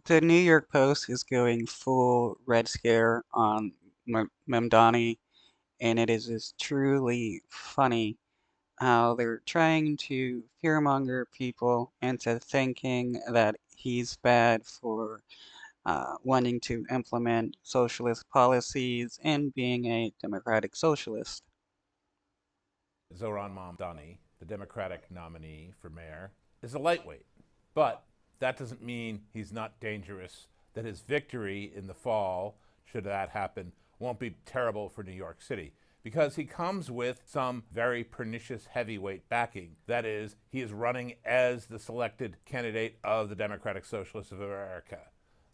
The New York Post is going full Red Scare on Mamdani, and it is just truly funny how they're trying to fearmonger people into thinking that he's bad for wanting to implement socialist policies and being a democratic socialist. Zohran Mamdani, the Democratic nominee for mayor, is a lightweight. But that doesn't mean he's not dangerous, that his victory in the fall, should that happen, won't be terrible for New York City. Because he comes with some very pernicious heavyweight backing. That is, he is running as the selected candidate of the Democratic Socialists of America.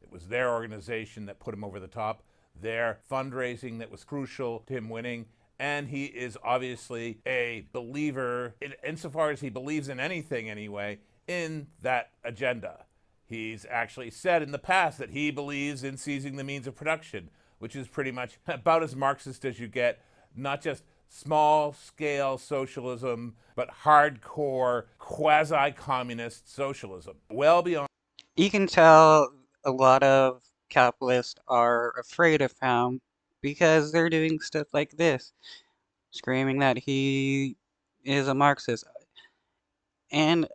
It was their organization that put him over the top, their fundraising that was crucial to him winning, and he is obviously a believer, insofar as he believes in anything anyway, in that agenda. He's actually said in the past that he believes in seizing the means of production, which is pretty much about as Marxist as you get, not just small scale socialism, but hardcore quasi communist socialism, well beyond. You can tell a lot of capitalists are afraid of him because they're doing stuff like this, screaming that he is a Marxist. And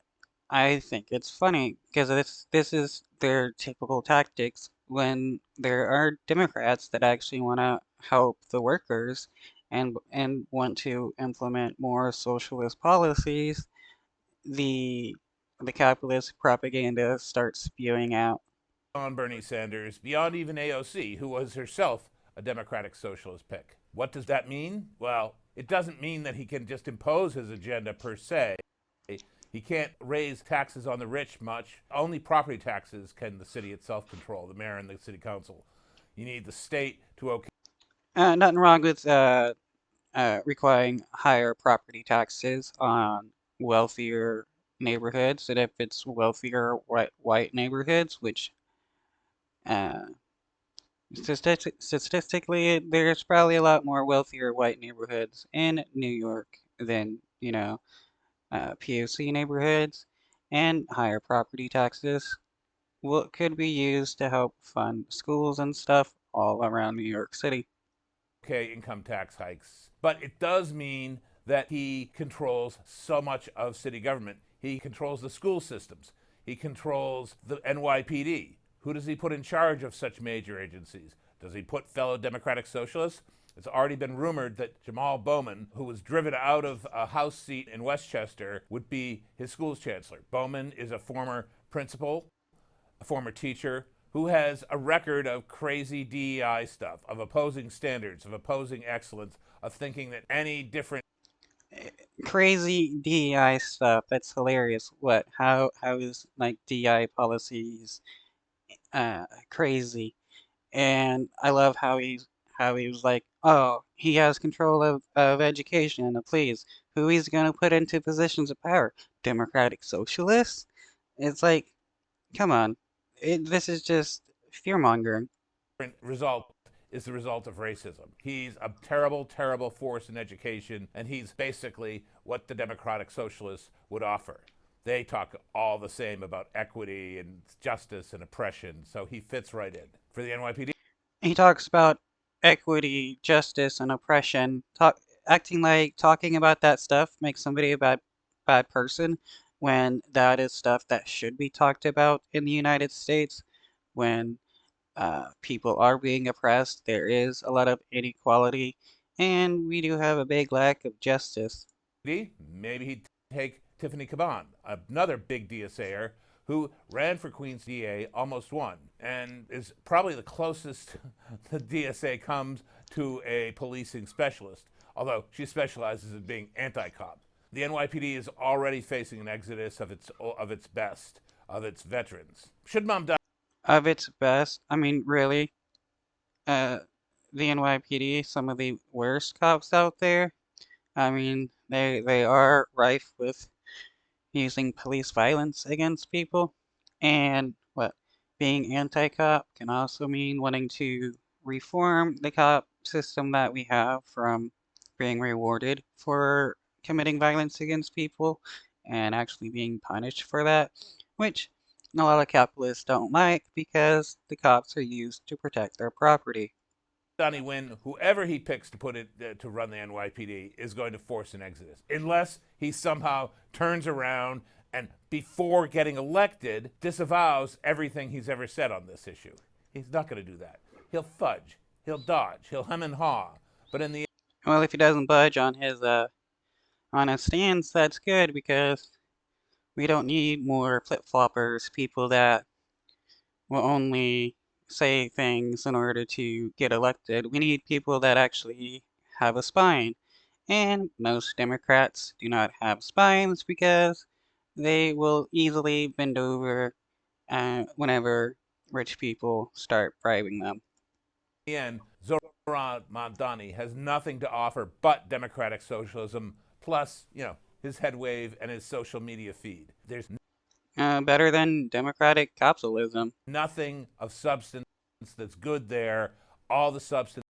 I think it's funny because this is their typical tactics when there are Democrats that actually want to help the workers and want to implement more socialist policies. The the capitalist propaganda starts spewing out. Beyond Bernie Sanders, beyond even AOC, who was herself a Democratic Socialist pick. What does that mean? Well, it doesn't mean that he can just impose his agenda per se. He can't raise taxes on the rich much. Only property taxes can the city itself control, the mayor and the city council. You need the state to okay. Nothing wrong with requiring higher property taxes on wealthier neighborhoods, and if it's wealthier white neighborhoods, which uh, statistically, there's probably a lot more wealthier white neighborhoods in New York than, POC neighborhoods, and higher property taxes could be used to help fund schools and stuff all around New York City. Okay, income tax hikes. But it does mean that he controls so much of city government. He controls the school systems. He controls the NYPD. Who does he put in charge of such major agencies? Does he put fellow Democratic Socialists? It's already been rumored that Jamal Bowman, who was driven out of a House seat in Westchester, would be his school's chancellor. Bowman is a former principal, a former teacher, who has a record of crazy DEI stuff, of opposing standards, of opposing excellence, of thinking that any different. Crazy DEI stuff. That's hilarious. What? How is like DEI policies crazy? And I love how he was like, oh, he has control of education. Please, who he's gonna put into positions of power? Democratic socialists? It's like, come on, this is just fear mongering. Result is the result of racism. He's a terrible, terrible force in education, and he's basically what the Democratic Socialists would offer. They talk all the same about equity and justice and oppression, so he fits right in. For the NYPD, He talks about equity, justice, and oppression. Acting like talking about that stuff makes somebody a bad person when that is stuff that should be talked about in the United States. When people are being oppressed, there is a lot of inequality, and we do have a big lack of justice. maybe he'd take Tiffany Caban, another big DSAer who ran for Queens DA, almost won, and is probably the closest the DSA comes to a policing specialist, although she specializes in being anti-cop. The NYPD is already facing an exodus of its best, of its veterans. Should Mom die? Of its best, I mean, really, uh, the NYPD, some of the worst cops out there. I mean, they are rife with using police violence against people. And what? Being anti-cop can also mean wanting to reform the cop system that we have from being rewarded for committing violence against people and actually being punished for that, which a lot of capitalists don't like because the cops are used to protect their property. Donnie Wynn, whoever he picks to put it to run the NYPD, is going to force an exodus, unless he somehow turns around and, before getting elected, disavows everything he's ever said on this issue. He's not going to do that. He'll fudge, he'll dodge, he'll hem and haw. But in the Well, if he doesn't budge on his stance, that's good because we don't need more flip-floppers, people that will only say things in order to get elected. We need people that actually have a spine. And most Democrats do not have spines because they will easily bend over whenever rich people start bribing them. end, Zohran Mamdani has nothing to offer but democratic socialism, plus, his head wave and his social media feed. There's Better than democratic capitalism. nothing of substance that's good there. All the substance